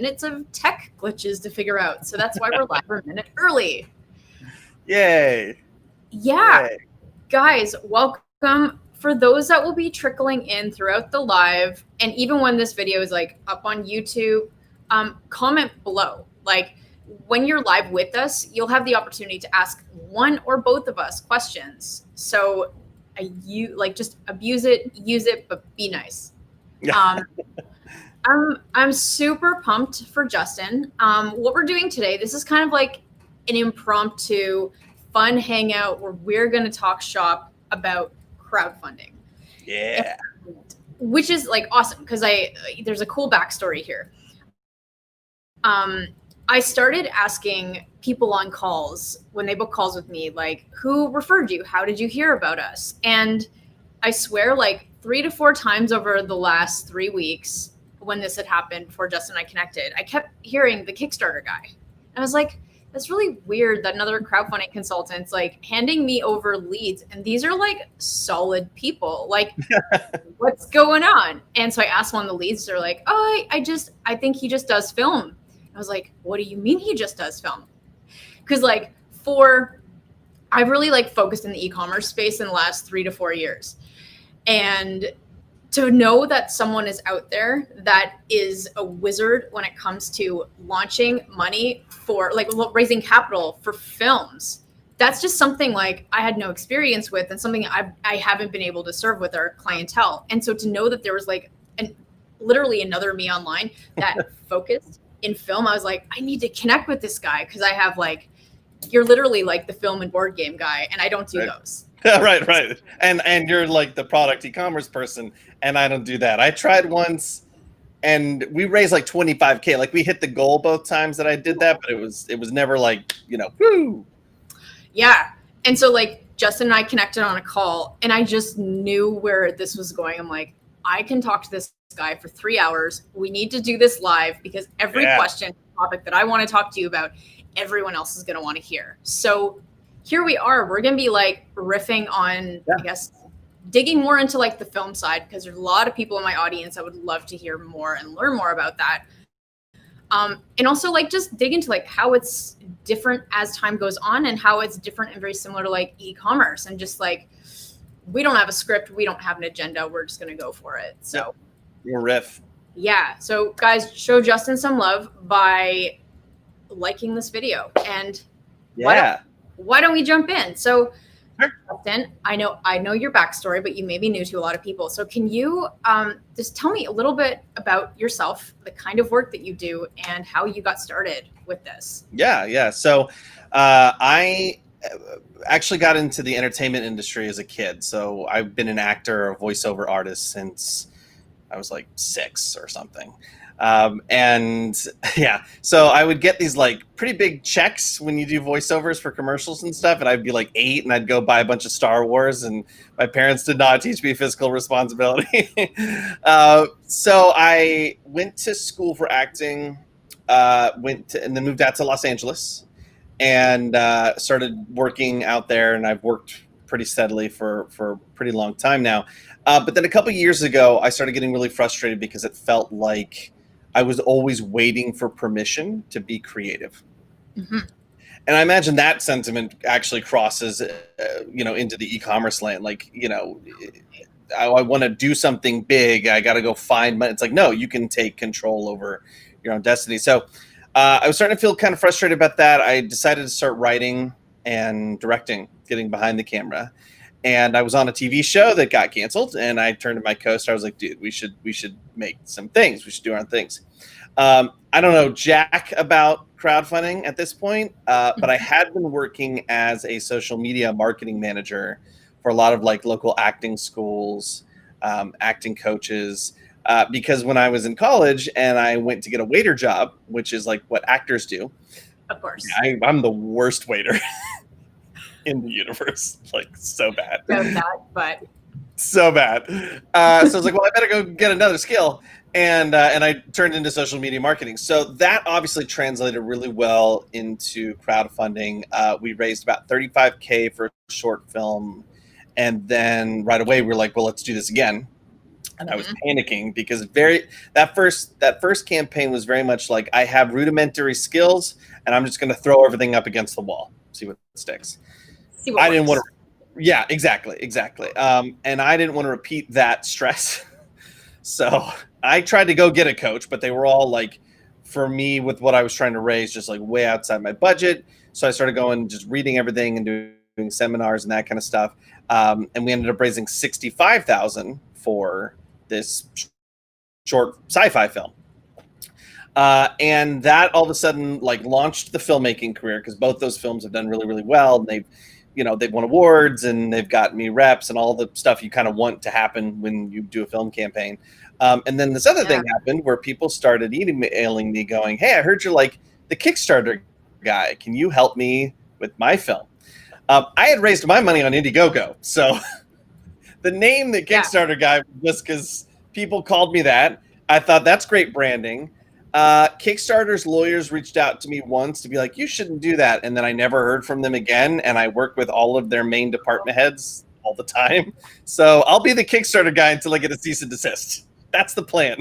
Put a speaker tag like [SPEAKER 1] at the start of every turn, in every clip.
[SPEAKER 1] minutes of tech glitches to figure out. So that's why we're live a minute early.
[SPEAKER 2] Yay.
[SPEAKER 1] Yeah.
[SPEAKER 2] Yay.
[SPEAKER 1] Guys, welcome. For those that will be trickling in throughout the live, and even when this video is like up on YouTube, comment below. Like when you're live with us, you'll have the opportunity to ask one or both of us questions. So you like just abuse it, use it, but be nice.
[SPEAKER 2] Yeah.
[SPEAKER 1] I'm super pumped for Justin. What we're doing today, this is kind of like an impromptu, fun hangout where we're going to talk shop about crowdfunding.
[SPEAKER 2] Yeah.
[SPEAKER 1] Which is like awesome because there's a cool backstory here. I started asking people on calls when they book calls with me, like, who referred you? How did you hear about us? And I swear, like 3 to 4 times over the last 3 weeks when this had happened before Justin and I connected, I kept hearing the Kickstarter Guy. And I was like, that's really weird that another crowdfunding consultant's like handing me over leads. And these are like solid people. Like, what's going on? And so I asked one of the leads, they're like, oh, I think he just does film. I was like, what do you mean he just does film? Because like I've really like focused in the e-commerce space in the last 3 to 4 years. And to know that someone is out there that is a wizard when it comes to launching money for like raising capital for films, that's just something like I had no experience with and something I haven't been able to serve with our clientele. And so to know that there was like literally another me online that focused in film, I was like, I need to connect with this guy because I have like, you're literally like the film and board game guy, and I don't do those.
[SPEAKER 2] Right. And you're like the product e-commerce person, and I don't do that. I tried once, and we raised like $25K. Like we hit the goal both times that I did that, but it was never like, woo.
[SPEAKER 1] Yeah. And so like Justin and I connected on a call, and I just knew where this was going. I'm like, I can talk to this guy for 3 hours. We need to do this live because every question, topic that I want to talk to you about, everyone else is going to want to hear. So here we are. We're going to be like riffing on, I guess, digging more into like the film side because there's a lot of people in my audience that would love to hear more and learn more about that. And also like just dig into like how it's different as time goes on and how it's different and very similar to like e-commerce and just like, we don't have a script. We don't have an agenda. We're just going to go for it. So
[SPEAKER 2] we'll riff.
[SPEAKER 1] Yeah. So guys, show Justin some love by liking this video. And why don't we jump in? So Justin, I know your backstory, but you may be new to a lot of people. So can you just tell me a little bit about yourself, the kind of work that you do and how you got started with this?
[SPEAKER 2] Yeah. So I actually got into the entertainment industry as a kid. So I've been an actor, a voiceover artist since I was like 6 or something. So I would get these like pretty big checks when you do voiceovers for commercials and stuff. And I'd be like 8 and I'd go buy a bunch of Star Wars, and my parents did not teach me fiscal responsibility. So I went to school for acting, and then moved out to Los Angeles and started working out there. And I've worked pretty steadily for a pretty long time now. But then a couple of years ago, I started getting really frustrated because it felt like I was always waiting for permission to be creative. Mm-hmm. And I imagine that sentiment actually crosses, into the e-commerce land. Like, I want to do something big. I got to go find money. It's like, no, you can take control over your own destiny. So I was starting to feel kind of frustrated about that. I decided to start writing and directing, getting behind the camera. And I was on a TV show that got canceled, and I turned to my co-star. I was like, dude, we should make some things. We should do our own things. I don't know jack about crowdfunding at this point, but I had been working as a social media marketing manager for a lot of like local acting schools, acting coaches, because when I was in college and I went to get a waiter job, which is like what actors do.
[SPEAKER 1] Of course.
[SPEAKER 2] I'm the worst waiter in the universe, like so bad. So bad. So I was like, well, I better go get another skill. And I turned into social media marketing. So that obviously translated really well into crowdfunding. We raised about $35K for a short film. And then right away, we were like, well, let's do this again. and I was panicking because that first campaign was very much like, I have rudimentary skills and I'm just going to throw everything up against the wall, see what sticks.
[SPEAKER 1] See what
[SPEAKER 2] I didn't want
[SPEAKER 1] works.
[SPEAKER 2] to. Yeah, exactly. And I didn't want to repeat that stress. So I tried to go get a coach, but they were all like, for me, with what I was trying to raise, just like way outside my budget. So I started going, just reading everything and doing seminars and that kind of stuff. And we ended up raising $65,000 for this short sci-fi film. And that all of a sudden like launched the filmmaking career, because both those films have done really, really well. And they've won awards and they've got me reps and all the stuff you kind of want to happen when you do a film campaign. And then this other thing happened where people started emailing me going, hey, I heard you're like the Kickstarter guy. Can you help me with my film? I had raised my money on Indiegogo. So the name the Kickstarter guy was because people called me that. I thought that's great branding. Kickstarter's lawyers reached out to me once to be like, you shouldn't do that. And then I never heard from them again. And I work with all of their main department heads all the time. So I'll be the Kickstarter guy until I get a cease and desist. That's the plan.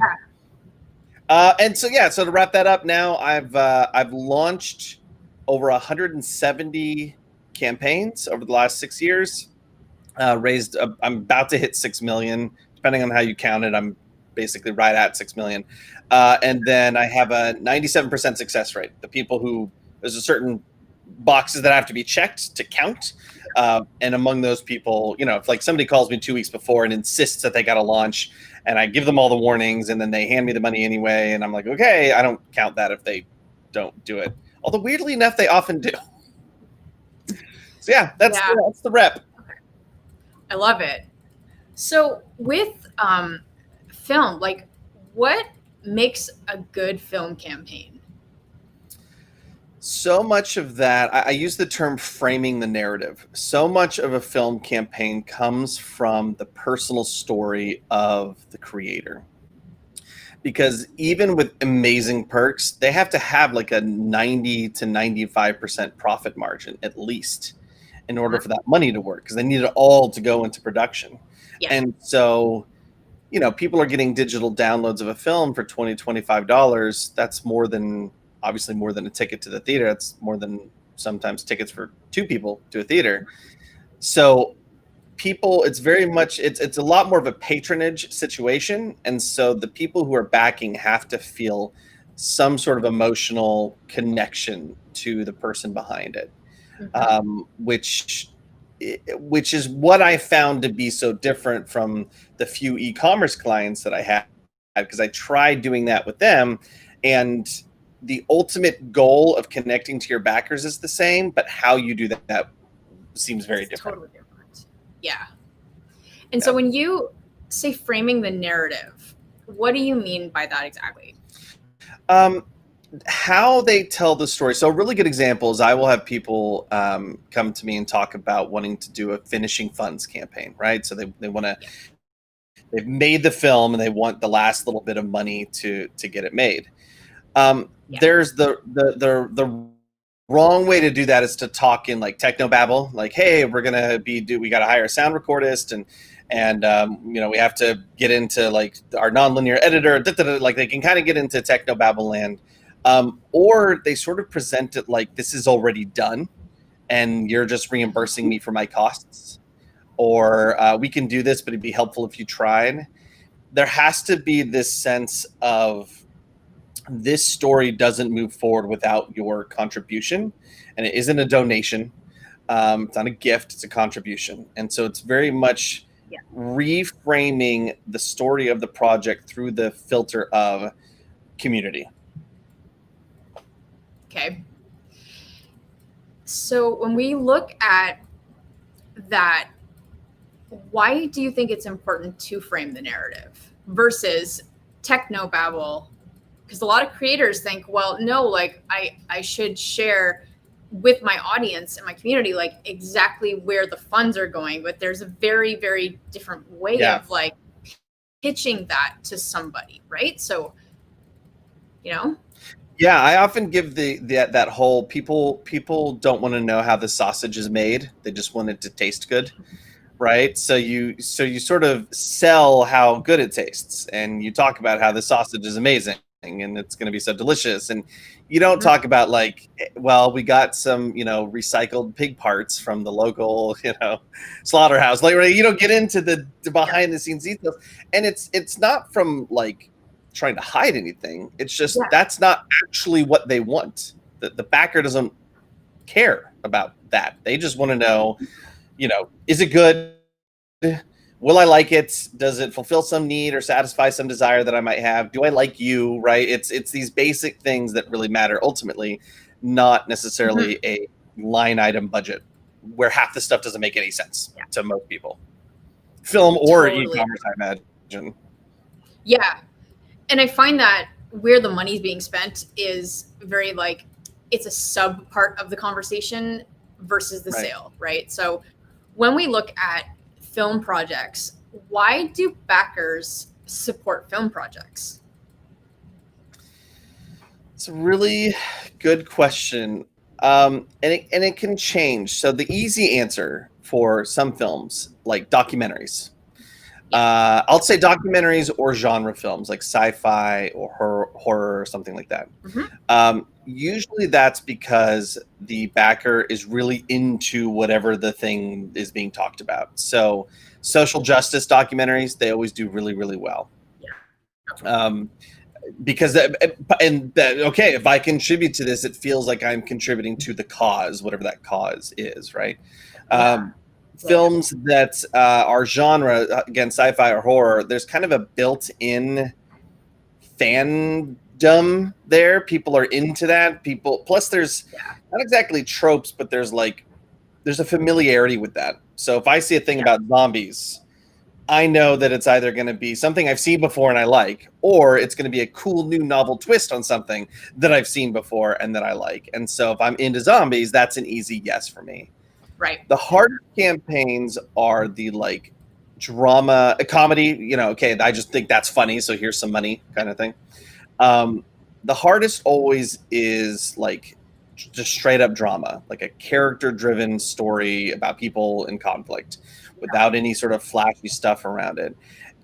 [SPEAKER 2] And so to wrap that up now, I've launched over 170 campaigns over the last 6 years. Raised, I'm about to hit 6 million, depending on how you count it. I'm basically right at 6 million. And then I have a 97% success rate. There's a certain boxes that have to be checked to count. And among those people, if like somebody calls me 2 weeks before and insists that they got to launch, and I give them all the warnings and then they hand me the money anyway. And I'm like, okay, I don't count that if they don't do it. Although weirdly enough, they often do. So that's the rep.
[SPEAKER 1] I love it. So with film, like what makes a good film campaign?
[SPEAKER 2] So much of that, I use the term framing the narrative. So much of a film campaign comes from the personal story of the creator. Because even with amazing perks, they have to have like a 90 to 95% profit margin at least in order for that money to work, because they need it all to go into production.
[SPEAKER 1] Yeah.
[SPEAKER 2] And so, people are getting digital downloads of a film for $20, $25. That's obviously more than a ticket to the theater. It's more than sometimes tickets for 2 people to a theater. So people, it's a lot more of a patronage situation. And so the people who are backing have to feel some sort of emotional connection to the person behind it. Which is what I found to be so different from the few e-commerce clients that I had, because I tried doing that with them, and the ultimate goal of connecting to your backers is the same, but how you do that seems very different.
[SPEAKER 1] Totally different. Yeah. And so when you say framing the narrative, what do you mean by that exactly?
[SPEAKER 2] How they tell the story. So a really good example is I will have people come to me and talk about wanting to do a finishing funds campaign, right? So they want to, they've made the film and they want the last little bit of money to get it made. There's the wrong way to do that is to talk in like technobabble, like, hey, we got to hire a sound recordist and we have to get into like our nonlinear editor, like they can kind of get into technobabble land. Or they sort of present it like this is already done and you're just reimbursing me for my costs. Or we can do this, but it'd be helpful if you tried. There has to be this sense of this story doesn't move forward without your contribution. And it isn't a donation. It's not a gift, it's a contribution. And so it's very much reframing the story of the project through the filter of community.
[SPEAKER 1] Okay. So when we look at that, why do you think it's important to frame the narrative versus technobabble? Because a lot of creators think, well, no, like I should share with my audience and my community, like exactly where the funds are going. But there's a very, very different way of like pitching that to somebody, right? So,
[SPEAKER 2] Yeah, I often give that whole people don't want to know how the sausage is made. They just want it to taste good. right? So you sort of sell how good it tastes, and you talk about how the sausage is amazing and it's going to be so delicious, and you don't
[SPEAKER 1] Mhm.
[SPEAKER 2] talk about like, well, we got some recycled pig parts from the local slaughterhouse. Like, right, you don't get into the behind the scenes details, and it's not from like trying to hide anything. It's just
[SPEAKER 1] Yeah.
[SPEAKER 2] that's not actually what they want. The backer doesn't care about that. They just want to know, is it good? Will I like it? Does it fulfill some need or satisfy some desire that I might have? Do I like you? Right? It's these basic things that really matter ultimately, not
[SPEAKER 1] Mhm.
[SPEAKER 2] necessarily a line item budget where half the stuff doesn't make any sense
[SPEAKER 1] Yeah.
[SPEAKER 2] to most people. Film or
[SPEAKER 1] Totally.
[SPEAKER 2] e-commerce, I imagine.
[SPEAKER 1] Yeah. And I find that where the money's being spent is very like it's a sub part of the conversation versus the
[SPEAKER 2] Right.
[SPEAKER 1] sale, right? So when we look at film projects, why do backers support film projects?
[SPEAKER 2] It's a really good question. And it can change. So the easy answer for some films, like documentaries, I'll say documentaries or genre films like sci-fi or horror or something like that.
[SPEAKER 1] Mhm.
[SPEAKER 2] Usually that's because the backer is really into whatever the thing is being talked about. So social justice documentaries, they always do really, really well. Um, because okay, if I contribute to this, it feels like I'm contributing to the cause, whatever that cause is, right?
[SPEAKER 1] Yeah.
[SPEAKER 2] Films that are genre, again, sci-fi or horror, there's kind of a built-in fandom there. People are into that. People, plus there's not exactly tropes, but there's a familiarity with that. So if I see a thing about zombies, I know that it's either going to be something I've seen before and I like, or it's going to be a cool new novel twist on something that I've seen before and that I like. And so if I'm into zombies, that's an easy yes for me.
[SPEAKER 1] Right.
[SPEAKER 2] The harder campaigns are the like drama, a comedy, okay, I just think that's funny, so here's some money kind of thing. The hardest always is like just straight up drama, like a character driven story about people in conflict without any sort of flashy stuff around it.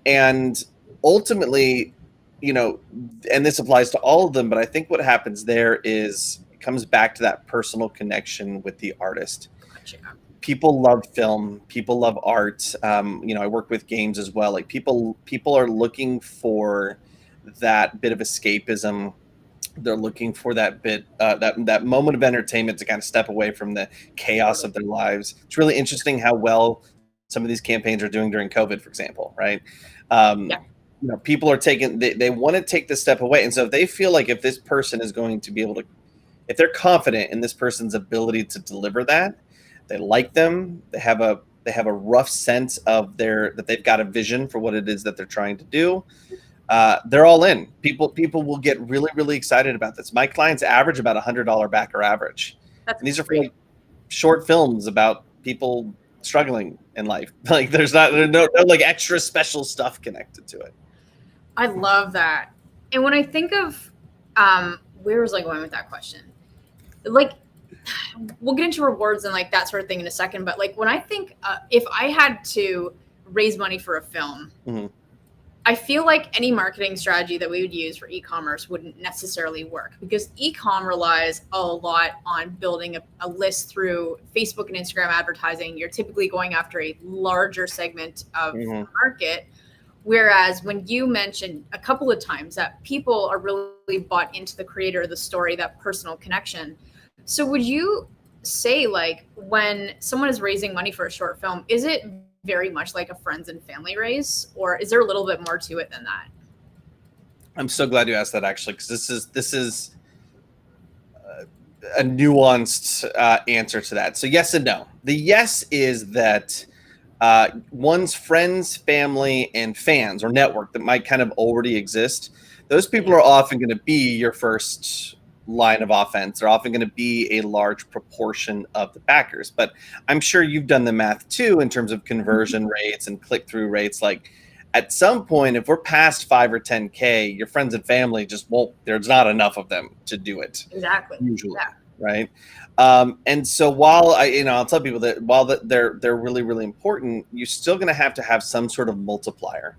[SPEAKER 2] And ultimately, and this applies to all of them, but I think what happens there is it comes back to that personal connection with the artist.
[SPEAKER 1] Gotcha.
[SPEAKER 2] People love film, people love art. I work with games as well. Like people are looking for that bit of escapism. They're looking for that bit, that moment of entertainment to kind of step away from the chaos of their lives. It's really interesting how well some of these campaigns are doing during COVID, for example, right? People are taking, they want to take this step away. And so if they feel like if this person is going to be able to, if they're confident in this person's ability to deliver that, they like them, they have a rough sense of that they've got a vision for what it is that they're trying to do. They're all in. People will get really, really excited about this. My clients average about $100 backer average.
[SPEAKER 1] That's
[SPEAKER 2] And these are for
[SPEAKER 1] great.
[SPEAKER 2] like short films about people struggling in life. Like there's no like extra special stuff connected to it.
[SPEAKER 1] I love that. And when I think of where was I going with that question? Like we'll get into rewards and like that sort of thing in a second, but like when I think if I had to raise money for a film, I feel like any marketing strategy that we would use for e-commerce wouldn't necessarily work because e-com relies a lot on building a list through Facebook and Instagram advertising. You're typically going after a larger segment of the market. Whereas when you mentioned a couple of times that people are really bought into the creator, the story, that personal connection. So would you say like when someone is raising money for a short film, is it very much like a friends and family raise, or is there a little bit more to it than that?
[SPEAKER 2] I'm so glad you asked that actually, because this is a nuanced answer to that. So yes and no. The yes is that one's friends, family, and fans or network that might kind of already exist. Those people are often going to be your first line of offense. They're often going to be a large proportion of the backers. But I'm sure you've done the math too in terms of conversion rates and click-through rates. Like at some point, if we're past 5 or 10K, your friends and family just won't, there's not enough of them to do it.
[SPEAKER 1] Exactly.
[SPEAKER 2] Usually. right? And so while I'll tell people that while they're really, really important, you're still going to have some sort of multiplier.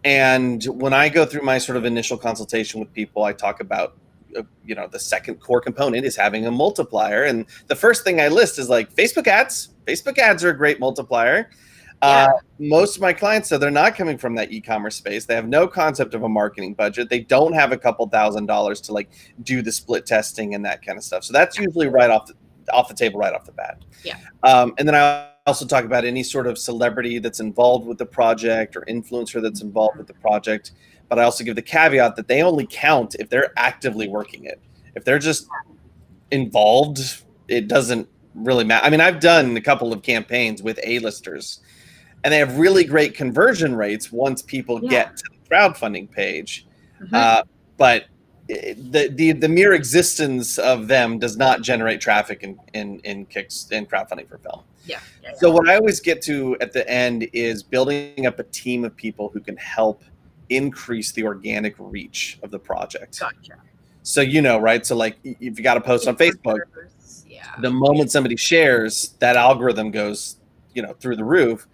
[SPEAKER 2] And when I go through my sort of initial consultation with people, I talk about, the second core component is having a multiplier. And the first thing I list is like Facebook ads. Facebook ads are a great multiplier.
[SPEAKER 1] Yeah.
[SPEAKER 2] Most of my clients, so they're not coming from that e-commerce space. They have no concept of a marketing budget. They don't have a couple $1,000s to like do the split testing and that kind of stuff. So that's usually right off the table, right off the bat.
[SPEAKER 1] Yeah.
[SPEAKER 2] And then I also talk about any sort of celebrity that's involved with the project or influencer that's involved with the project. But I also give the caveat that they only count if they're actively working it. If they're just involved, it doesn't really matter. I mean, I've done a couple of campaigns with A-listers, and they have really great conversion rates once people get to the crowdfunding page. But the mere existence of them does not generate traffic in crowdfunding for film. So what I always get to at the end is building up a team of people who can help increase the organic reach of the project.
[SPEAKER 1] Gotcha.
[SPEAKER 2] So, right? So like if you got a post on Facebook, the moment somebody shares, that algorithm goes, through the roof.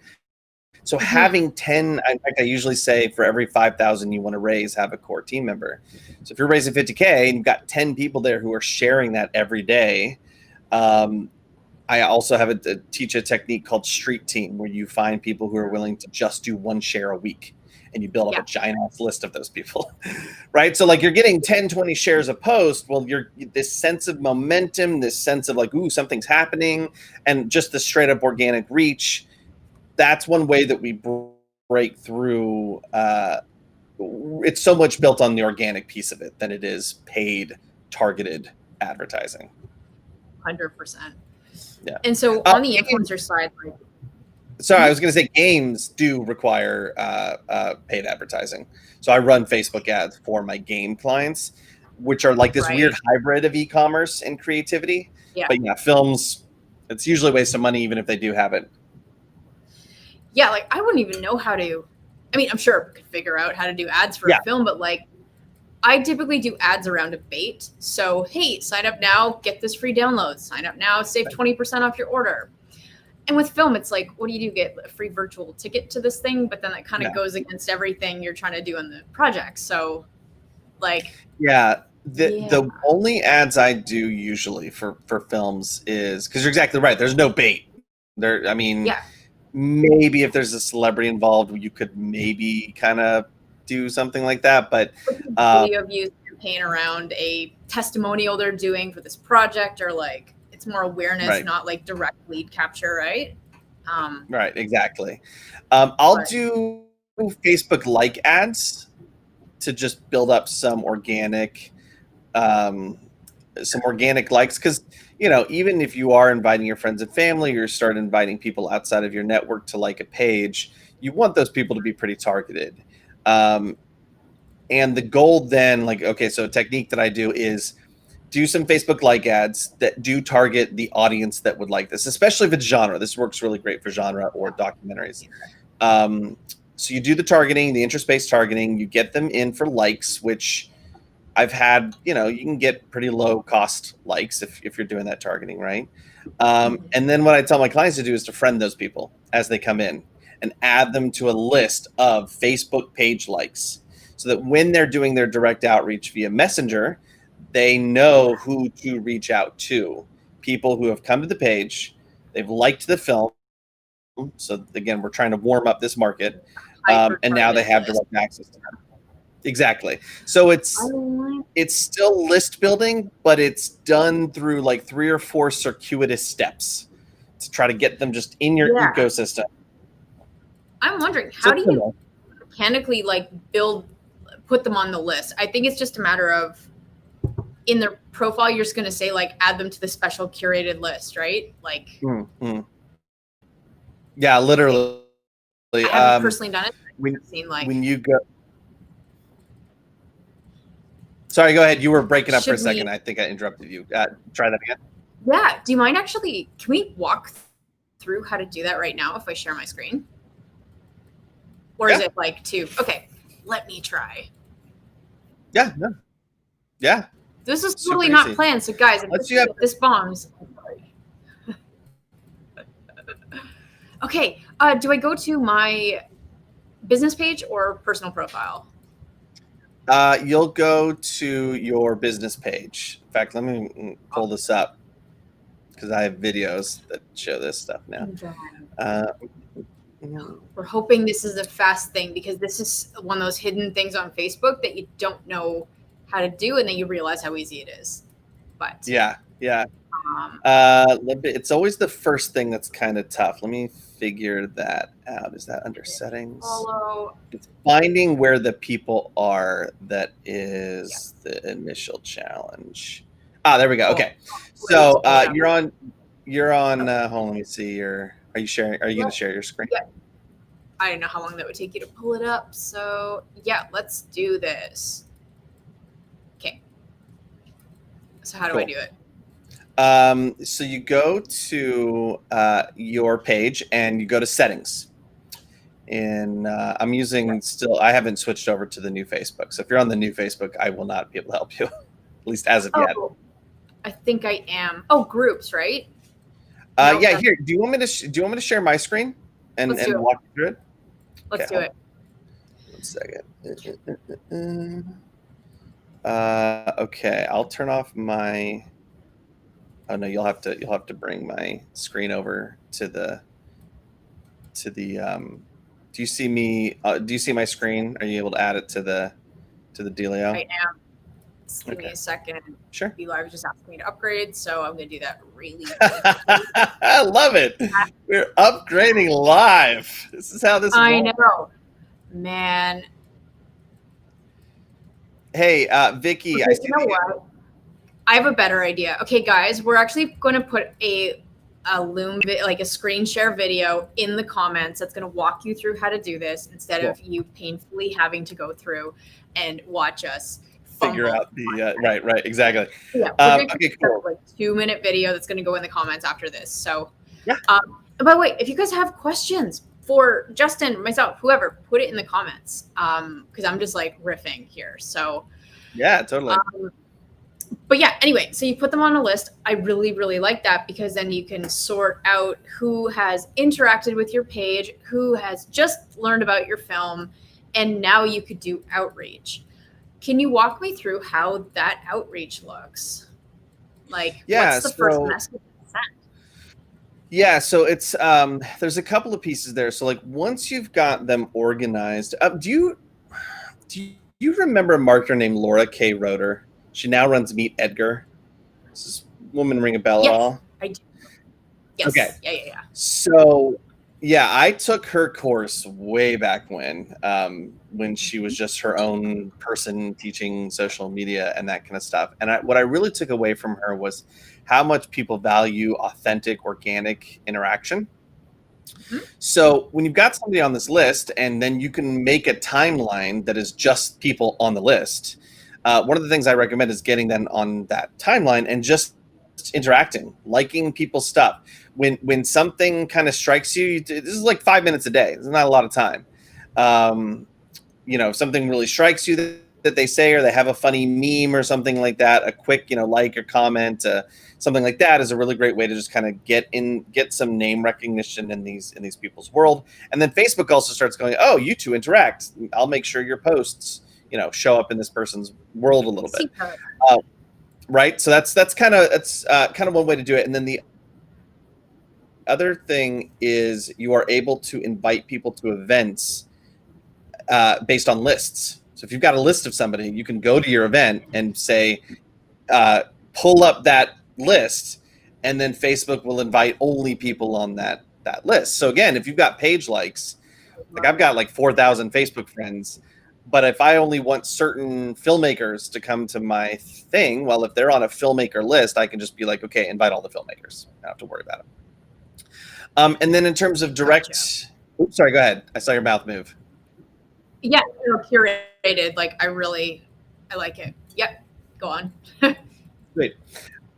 [SPEAKER 2] So having 10, in fact, I usually say for every 5,000 you want to raise, have a core team member. So if you're raising 50K and you've got 10 people there who are sharing that every day, I also have teach a technique called street team, where you find people who are willing to just do one share a week, and you build up a giant ass list of those people, right? So like you're getting 10, 20 shares a post. Well, you're this sense of momentum, this sense of like, ooh, something's happening, and just the straight up organic reach. That's one way that we break through. It's so much built on the organic piece of it than it is paid, targeted advertising.
[SPEAKER 1] 100%.
[SPEAKER 2] Yeah.
[SPEAKER 1] And so on the influencer side, like,
[SPEAKER 2] sorry, I was going to say games do require paid advertising. So I run Facebook ads for my game clients, which are like this weird hybrid of e-commerce and creativity.
[SPEAKER 1] Yeah.
[SPEAKER 2] But yeah, films, it's usually a waste of money, even if they do have it.
[SPEAKER 1] Yeah, like I wouldn't even know how to. I mean, I'm sure I could figure out how to do ads for a film, but like I typically do ads around a bait. So, hey, sign up now, get this free download. Sign up now, save 20% off your order. And with film, it's like, what do? Get a free virtual ticket to this thing? But then that kind of goes against everything you're trying to do in the project. So, like,
[SPEAKER 2] the only ads I do usually for films is, because you're exactly right. There's no bait there. I mean, maybe if there's a celebrity involved, you could maybe kind of do something like that. But
[SPEAKER 1] video views campaign around a testimonial they're doing for this project, or like it's more awareness, not like direct lead capture, right?
[SPEAKER 2] Right, exactly. I'll do Facebook like ads to just build up some organic likes, because even if you are inviting your friends and family, or start inviting people outside of your network to like a page, you want those people to be pretty targeted. And the goal then, like, okay, so a technique that I do is do some Facebook like ads that do target the audience that would like this, especially if it's genre. This works really great for genre or documentaries. So you do the targeting, the interest-based targeting, you get them in for likes, which I've had, you can get pretty low cost likes if you're doing that targeting, right? And then what I tell my clients to do is to friend those people as they come in and add them to a list of Facebook page likes, so that when they're doing their direct outreach via Messenger, they know who to reach out to. People who have come to the page, they've liked the film. So again, we're trying to warm up this market, and now they have direct access to them. Exactly. So it's still list building, but it's done through like 3 or 4 circuitous steps to try to get them just in your ecosystem.
[SPEAKER 1] I'm wondering, how do you mechanically like put them on the list? I think it's just a matter of, in their profile, you're just going to say like, add them to the special curated list, right? Like,
[SPEAKER 2] yeah, literally.
[SPEAKER 1] I haven't personally done it.
[SPEAKER 2] I've
[SPEAKER 1] seen like,
[SPEAKER 2] when you go. Sorry, go ahead. You were breaking up for a second. I think I interrupted you. Try that again.
[SPEAKER 1] Yeah. Do you mind actually, can we walk through how to do that right now if I share my screen? Or is it like okay, let me try.
[SPEAKER 2] Yeah. No. Yeah.
[SPEAKER 1] This is
[SPEAKER 2] Super
[SPEAKER 1] totally not
[SPEAKER 2] easy.
[SPEAKER 1] planned. So guys,
[SPEAKER 2] Once
[SPEAKER 1] if
[SPEAKER 2] you have
[SPEAKER 1] this bombs. Okay. Do I go to my business page or personal profile?
[SPEAKER 2] You'll go to your business page. In fact, let me pull this up because I have videos that show this stuff now.
[SPEAKER 1] We're hoping this is a fast thing because this is one of those hidden things on Facebook that you don't know how to do, and then you realize how easy it is. But
[SPEAKER 2] yeah. It's always the first thing that's kind of tough. Let me figure that out. Is that under settings?
[SPEAKER 1] Follow.
[SPEAKER 2] It's finding where the people are. That is the initial challenge. There we go.
[SPEAKER 1] Cool.
[SPEAKER 2] Okay, so you're on. Hold on, let me see. Are you sharing? Are you going to share your screen?
[SPEAKER 1] Yeah. I don't know how long that would take you to pull it up. So yeah, let's do this. Okay. So how do I do it?
[SPEAKER 2] So you go to your page and you go to settings. And I'm using I haven't switched over to the new Facebook. So if you're on the new Facebook, I will not be able to help you, at least as of yet.
[SPEAKER 1] I think I am. Oh, groups, right?
[SPEAKER 2] Yeah. Here, do you want me to share my screen and walk you through it?
[SPEAKER 1] Let's do it.
[SPEAKER 2] 1 second. Okay, I'll turn off my. Oh no, you'll have to bring my screen over to the. Do you see me? Do you see my screen? Are you able to add it to the dealio?
[SPEAKER 1] I am. Just give me a second.
[SPEAKER 2] Sure.
[SPEAKER 1] Eli was just asking me to upgrade, so I'm going to do that really
[SPEAKER 2] I love it. We're upgrading live. This is how this
[SPEAKER 1] I know. Man.
[SPEAKER 2] Hey, Vicky.
[SPEAKER 1] Okay, you know what? I have a better idea. Okay, guys, we're actually going to put a Loom, like a screen share video in the comments that's going to walk you through how to do this instead of you painfully having to go through and watch us
[SPEAKER 2] figure out the right, exactly.
[SPEAKER 1] Yeah, okay, cool. Like 2-minute video that's going to go in the comments after this. So
[SPEAKER 2] yeah.
[SPEAKER 1] By the way, if you guys have questions for Justin, myself, whoever, put it in the comments because I'm just like riffing here. So
[SPEAKER 2] yeah, totally.
[SPEAKER 1] But yeah, anyway, so you put them on a list. I really, really like that because then you can sort out who has interacted with your page, who has just learned about your film, and now you could do outreach. Can you walk me through how that outreach looks? Like, what's the first message sent?
[SPEAKER 2] Yeah, so it's there's a couple of pieces there. So like once you've got them organized, do you remember a marketer named Laura K. Roeder? She now runs Meet Edgar. Does this woman ring a bell at all?
[SPEAKER 1] I do. Yes.
[SPEAKER 2] Okay.
[SPEAKER 1] Yeah.
[SPEAKER 2] So yeah, I took her course way back when she was just her own person teaching social media and that kind of stuff. And what I really took away from her was how much people value authentic, organic interaction. Mm-hmm. So when you've got somebody on this list and then you can make a timeline that is just people on the list, one of the things I recommend is getting them on that timeline and just interacting, liking people's stuff. When something kind of strikes you, this is like 5 minutes a day. It's not a lot of time. If something really strikes you that they say, or they have a funny meme or something like that, a quick, like or comment, something like that is a really great way to just kind of get some name recognition in these people's world. And then Facebook also starts going, oh, you two interact. I'll make sure your posts, show up in this person's world a little bit. Right. So that's kind of one way to do it. And then the other thing is you are able to invite people to events based on lists. So if you've got a list of somebody, you can go to your event and say, pull up that list, and then Facebook will invite only people on that list. So again, if you've got page likes, like I've got like 4,000 Facebook friends, but if I only want certain filmmakers to come to my thing, well, if they're on a filmmaker list, I can just be like, okay, invite all the filmmakers. I don't have to worry about it. And then in terms of direct, oops, sorry, go ahead. I saw your mouth move.
[SPEAKER 1] Yeah, curated. Like I like it. Yep, go on.
[SPEAKER 2] Great.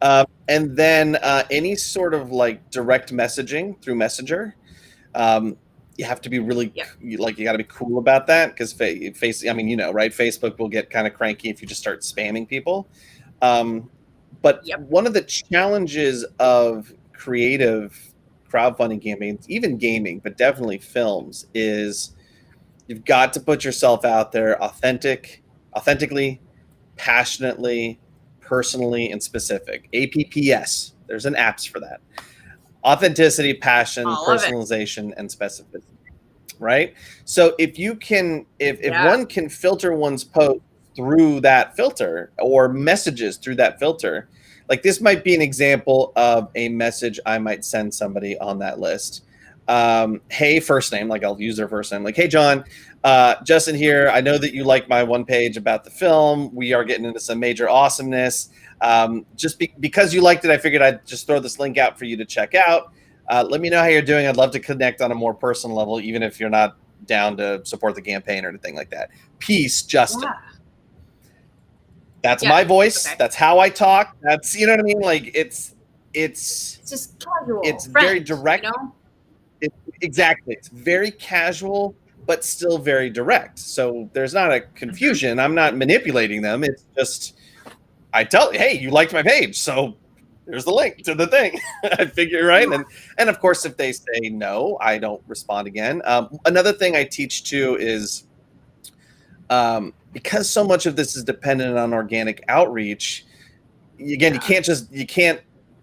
[SPEAKER 2] And then any sort of like direct messaging through Messenger. You have to be really you got to be cool about that because right? Facebook will get kind of cranky if you just start spamming people. But
[SPEAKER 1] Yep.
[SPEAKER 2] one of the challenges of creative crowdfunding campaigns, even gaming, but definitely films, is you've got to put yourself out there authentically, passionately, personally, and specific. APPS. There's an apps for that. Authenticity, passion,
[SPEAKER 1] I love it.
[SPEAKER 2] personalization, and specificity. Right? So if you can, if one can filter one's post through that filter or messages through that filter, like this might be an example of a message I might send somebody on that list. Hey, first name, like I'll use their first name, like, hey, John, Justin here. I know that you like my one page about the film. We are getting into some major awesomeness. Because you liked it, I figured I'd just throw this link out for you to check out. Let me know how you're doing. I'd love to connect on a more personal level, even if you're not down to support the campaign or anything like that. Peace, Justin.
[SPEAKER 1] Yeah.
[SPEAKER 2] That's my voice.
[SPEAKER 1] Okay.
[SPEAKER 2] That's how I talk. That's, you know what I mean? Like it's
[SPEAKER 1] just casual.
[SPEAKER 2] It's
[SPEAKER 1] friend,
[SPEAKER 2] very direct.
[SPEAKER 1] You know?
[SPEAKER 2] Exactly. It's very casual, but still very direct. So there's not a confusion. I'm not manipulating them. It's just, I tell you, hey, you liked my page, so there's the link to the thing. I figure, right? And of course, if they say no, I don't respond again. Another thing I teach too is because so much of this is dependent on organic outreach. Again,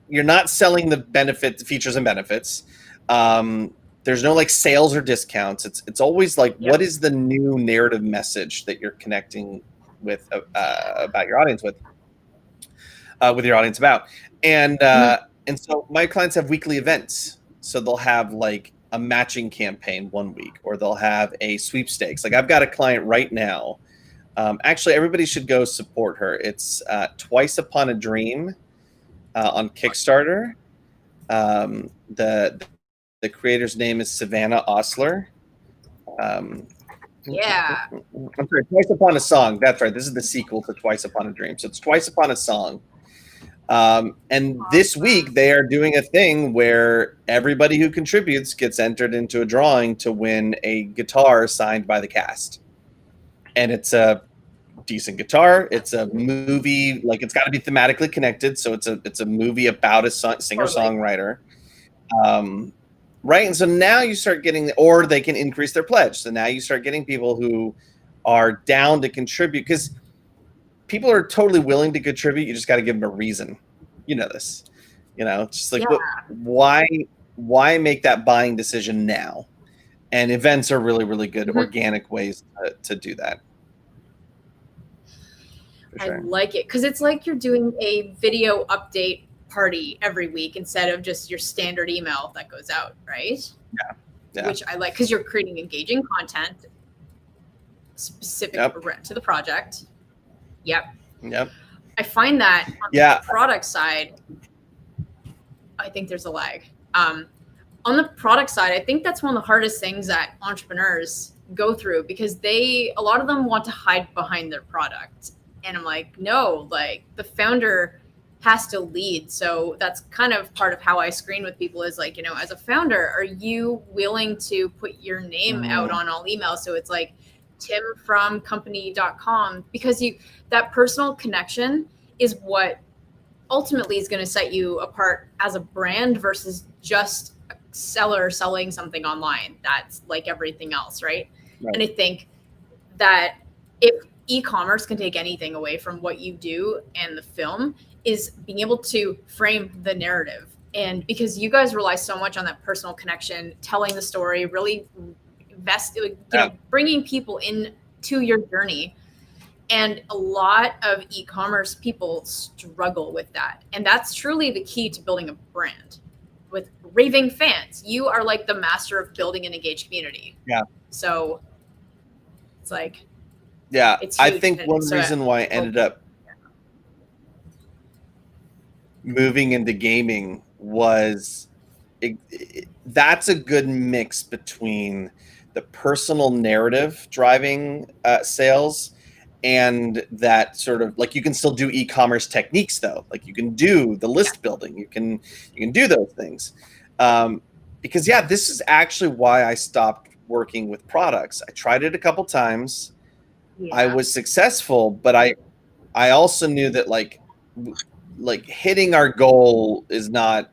[SPEAKER 2] you're not selling the features and benefits. There's no like sales or discounts. It's always like, what is the new narrative message that you're connecting with about your audience with your audience about? And so my clients have weekly events. So they'll have like a matching campaign one week, or they'll have a sweepstakes. Like I've got a client right now. Actually, everybody should go support her. It's Twice Upon a Dream on Kickstarter. The creator's name is Savannah Osler. I'm sorry, Twice Upon a Song. That's right. This is the sequel to Twice Upon a Dream. So it's Twice Upon a Song. And this week they are doing a thing where everybody who contributes gets entered into a drawing to win a guitar signed by the cast. And it's a decent guitar. It's a movie, like it's got to be thematically connected. So it's a movie about a singer-songwriter. Right. And so now you start getting, or they can increase their pledge. So now you start getting people who are down to contribute, because people are totally willing to contribute. You just got to give them a reason. You know this, it's just like, why make that buying decision now? And events are really, really good organic ways to do that.
[SPEAKER 1] Sure. I like it because it's like you're doing a video update party every week instead of just your standard email that goes out, right?
[SPEAKER 2] Yeah.
[SPEAKER 1] Which I like because you're creating engaging content specific to the project. Yep. I find that on the product side, I think there's a lag. On the product side, I think that's one of the hardest things that entrepreneurs go through, because a lot of them want to hide behind their product. And I'm like, no, like the founder has to lead. So that's kind of part of how I screen with people is like, as a founder, are you willing to put your name out on all emails? So it's like Tim from company.com, because that personal connection is what ultimately is going to set you apart as a brand versus just a seller selling something online. That's like everything else, right? And I think that if e-commerce can take anything away from what you do and the film, is being able to frame the narrative. And because you guys rely so much on that personal connection, telling the story, really bringing people into your journey. And a lot of e-commerce people struggle with that. And that's truly the key to building a brand. With raving fans, you are like the master of building an engaged community.
[SPEAKER 2] Yeah.
[SPEAKER 1] So it's like,
[SPEAKER 2] I think one reason why I ended up moving into gaming was that's a good mix between the personal narrative driving sales and that sort of like, you can still do e-commerce techniques though. Like you can do the list building, you can do those things. Because this is actually why I stopped working with products. I tried it a couple times. I was successful, but I also knew that like like hitting our goal is not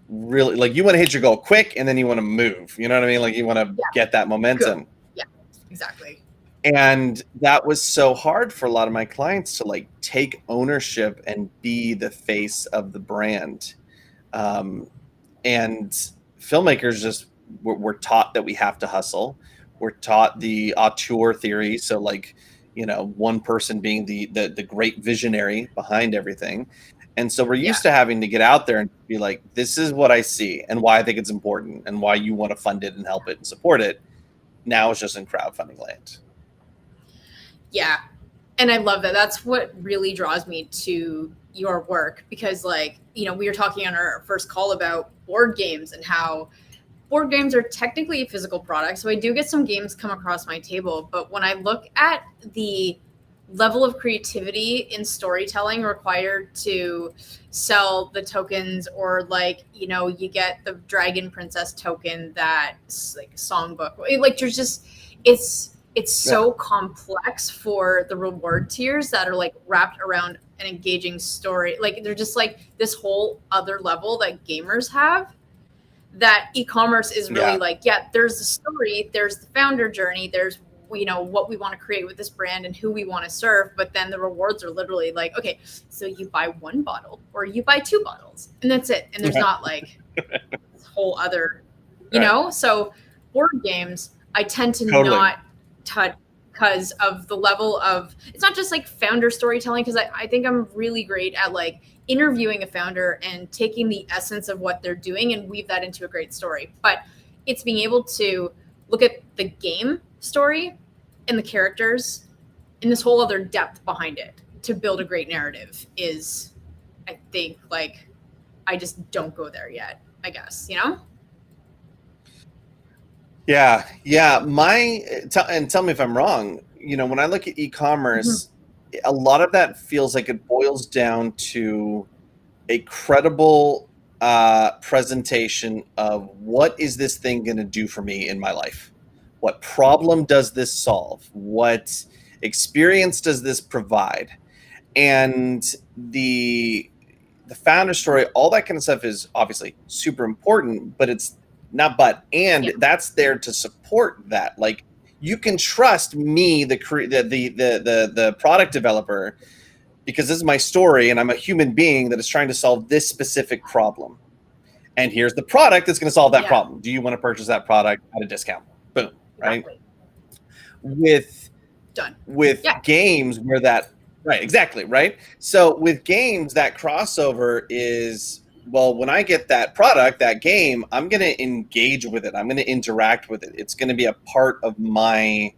[SPEAKER 2] really like, you want to hit your goal quick and then you want to move, you know what I mean? Like you want to get that momentum.
[SPEAKER 1] Good. Yeah, exactly.
[SPEAKER 2] And that was so hard for a lot of my clients to like take ownership and be the face of the brand. And filmmakers just we're taught that we have to hustle. We're taught the auteur theory, so like, you know, one person being the great visionary behind everything. And so we're used to having to get out there and be like, this is what I see and why I think it's important and why you want to fund it and help it and support it. Now it's just in crowdfunding land.
[SPEAKER 1] Yeah. And I love that. That's what really draws me to your work, because like, you know, we were talking on our first call about board games and how board games are technically a physical product. So I do get some games come across my table, but when I look at the level of creativity in storytelling required to sell the tokens, or like, you know, you get the dragon princess token that's like a songbook, like there's just, it's so complex for the reward tiers that are like wrapped around an engaging story. Like they're just like this whole other level that gamers have, that e-commerce is really like, there's the story, there's the founder journey, there's, you know, what we want to create with this brand and who we want to serve. But then the rewards are literally like, okay, so you buy one bottle or you buy 2 bottles and that's it. And there's not like this whole other, you know, so board games, I tend to not touch because of the level of, it's not just like founder storytelling, because I think I'm really great at like interviewing a founder and taking the essence of what they're doing and weave that into a great story. But it's being able to look at the game story and the characters and this whole other depth behind it to build a great narrative is, I think, like, I just don't go there yet, I guess, you know?
[SPEAKER 2] Yeah. And tell me if I'm wrong. You know, when I look at e-commerce, a lot of that feels like it boils down to a credible presentation of what is this thing going to do for me in my life? What problem does this solve? What experience does this provide? And the founder story, all that kind of stuff is obviously super important, but it's not that's there to support that. Like, you can trust me, the product developer, because this is my story and I'm a human being that is trying to solve this specific problem. And here's the product that's going to solve that problem. Do you want to purchase that product at a discount? Boom, right? With games where that, right? So with games, that crossover is, well, when I get that product, that game, I'm going to engage with it. I'm going to interact with it. It's going to be a part of my,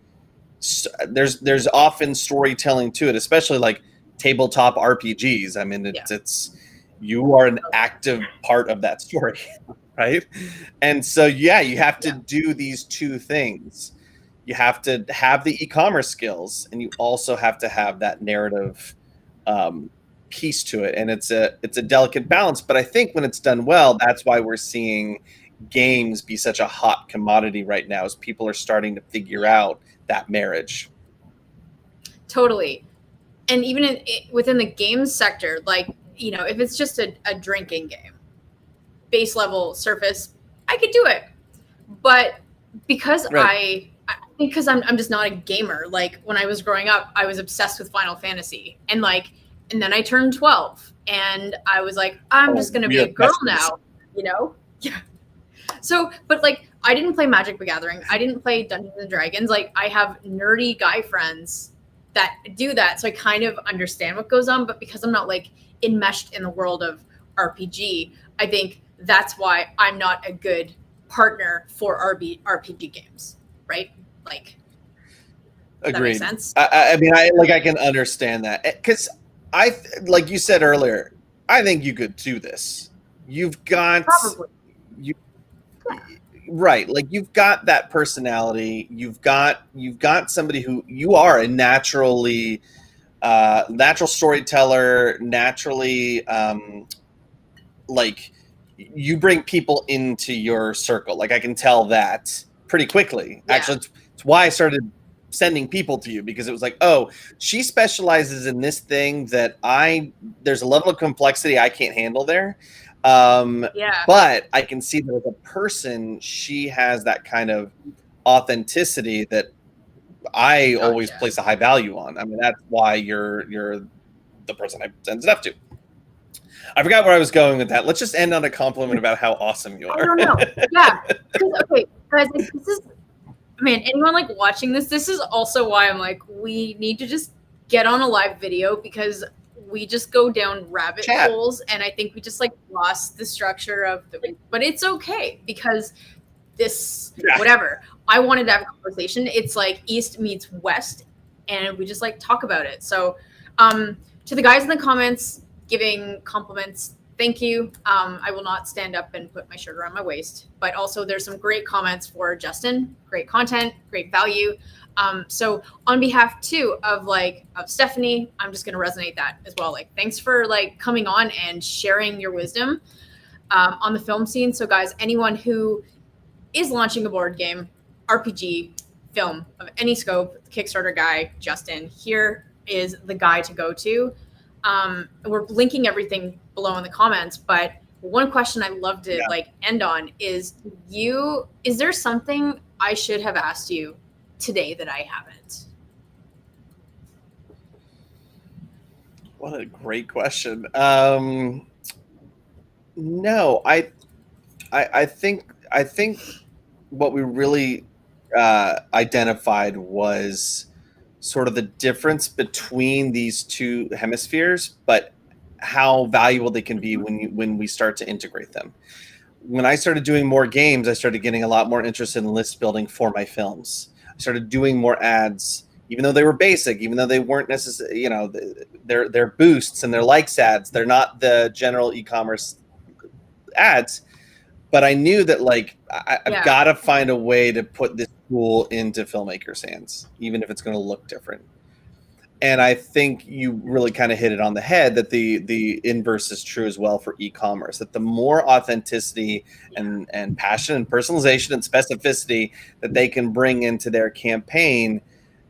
[SPEAKER 2] there's often storytelling to it, especially like tabletop RPGs. I mean, it's you are an active part of that story, right? And so, you have to do these two things. You have to have the e-commerce skills, and you also have to have that narrative piece to it. And it's a delicate balance, but I think when it's done well, that's why we're seeing games be such a hot commodity right now, as people are starting to figure out that marriage.
[SPEAKER 1] Totally. And even within the games sector, like, you know, if it's just a drinking game, base level surface, I could do it. But because because I'm just not a gamer. Like, when I was growing up, I was obsessed with Final Fantasy, and then I turned 12 and I was like, I'm just going to be a girl now, you know? Yeah. So, but like, I didn't play Magic the Gathering. I didn't play Dungeons and Dragons. Like, I have nerdy guy friends that do that. So I kind of understand what goes on, but because I'm not like enmeshed in the world of RPG, I think that's why I'm not a good partner for RPG games, right? Like,
[SPEAKER 2] agreed.
[SPEAKER 1] That makes sense.
[SPEAKER 2] I mean, I can understand that, because like you said earlier, I think you could do this. You've got right, like, you've got that personality. You've got somebody who, you are a natural storyteller, naturally, like, you bring people into your circle. Like, I can tell that pretty quickly. Actually, it's why I started sending people to you, because it was like, oh, she specializes in this thing that there's a level of complexity I can't handle there.
[SPEAKER 1] Yeah.
[SPEAKER 2] But I can see that as a person, she has that kind of authenticity that I always
[SPEAKER 1] Gotcha.
[SPEAKER 2] place a high value on. I mean, that's why you're the person I send stuff to. I forgot where I was going with that. Let's just end on a compliment about how awesome you
[SPEAKER 1] I
[SPEAKER 2] are.
[SPEAKER 1] don't know. Yeah. Okay, guys, like, this is, man, anyone like watching this is also why I'm like, we need to just get on a live video, because we just go down rabbit
[SPEAKER 2] Chat.
[SPEAKER 1] holes, and I think we just like lost the structure of the, but it's okay, because this, whatever. I wanted to have a conversation. It's like East meets West, and we just like talk about it. So, to the guys in the comments giving compliments, thank you. I will not stand up and put my shirt around my waist, but also there's some great comments for Justin. Great content, great value. So on behalf too of Stephanie, I'm just gonna resonate that as well. Like, thanks for like coming on and sharing your wisdom on the film scene. So guys, anyone who is launching a board game, RPG, film of any scope, Kickstarter Guy, Justin, here is the guy to go to. We're linking everything below in the comments, but one question I'd love to like end on is there something I should have asked you today that I haven't?
[SPEAKER 2] What a great question. No, I think what we really identified was sort of the difference between these two hemispheres, but how valuable they can be when we start to integrate them. When I started doing more games, I started getting a lot more interested in list building for my films. I started doing more ads, even though they were basic, even though they weren't necessarily, you know, they're boosts and they're likes ads. They're not the general e-commerce ads. But I knew that like I've got to find a way to put this tool into filmmakers' hands, even if it's going to look different. And I think you really kind of hit it on the head that the inverse is true as well for e-commerce, that the more authenticity and passion and personalization and specificity that they can bring into their campaign,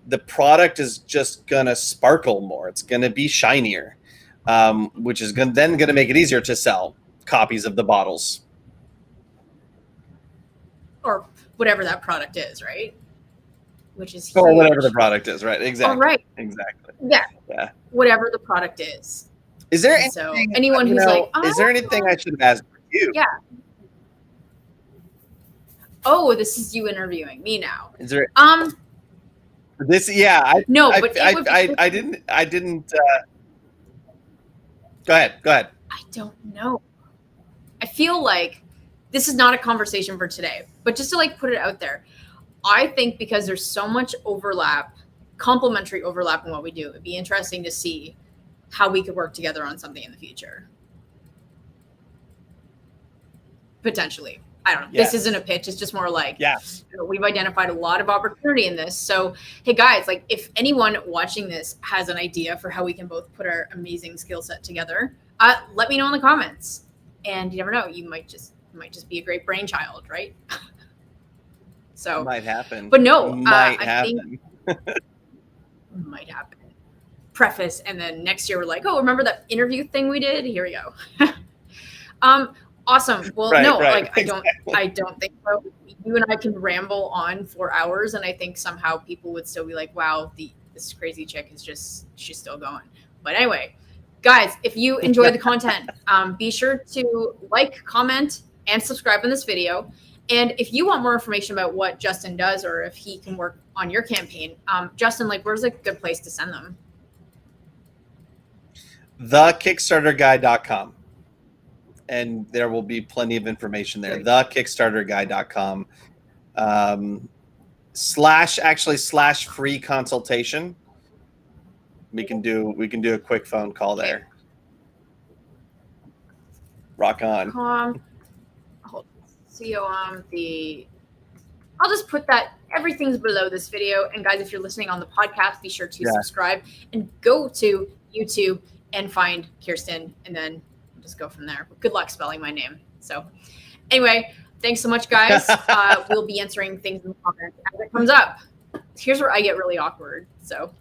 [SPEAKER 2] the product is just going to sparkle more. It's going to be shinier, which is then going to make it easier to sell copies of the bottles.
[SPEAKER 1] Or whatever that product is, right? Which is huge.
[SPEAKER 2] Or whatever the product is, right? Exactly.
[SPEAKER 1] All right.
[SPEAKER 2] Exactly.
[SPEAKER 1] Yeah. Whatever the product is.
[SPEAKER 2] Is there anything,
[SPEAKER 1] so anyone who's like,
[SPEAKER 2] is there anything I should have asked you?
[SPEAKER 1] Yeah. Oh, this is you interviewing me now.
[SPEAKER 2] Is there
[SPEAKER 1] this?
[SPEAKER 2] Yeah. I didn't. Go ahead.
[SPEAKER 1] I don't know. I feel like this is not a conversation for today, but just to like put it out there, I think because there's so much overlap, complementary overlap in what we do, it'd be interesting to see how we could work together on something in the future. Potentially. I don't know. This isn't a pitch. It's just more like, we've identified a lot of opportunity in this. So, hey guys, like if anyone watching this has an idea for how we can both put our amazing skill set together, let me know in the comments. And you never know, you might just be a great brainchild, right? So
[SPEAKER 2] might happen.
[SPEAKER 1] But no,
[SPEAKER 2] might
[SPEAKER 1] happen. Might happen. Preface, and then next year we're like, oh, remember that interview thing we did? Here we go. Awesome. Well, I don't think so. You and I can ramble on for hours, and I think somehow people would still be like, wow, this crazy chick she's still going. But anyway, guys, if you enjoy the content, be sure to like, comment, and subscribe on this video. And if you want more information about what Justin does, or if he can work on your campaign, Justin, like, where's a good place to send them?
[SPEAKER 2] TheKickstarterGuy.com. And there will be plenty of information there. TheKickstarterGuy.com. / free consultation. We can do a quick phone call there. Rock on.
[SPEAKER 1] I'll just put that, everything's below this video. And guys, if you're listening on the podcast, be sure to subscribe and go to YouTube and find Kirsten, and then just go from there. Good luck spelling my name. So anyway, thanks so much, guys. We'll be answering things in the comments as it comes up. here's where I get really awkward. So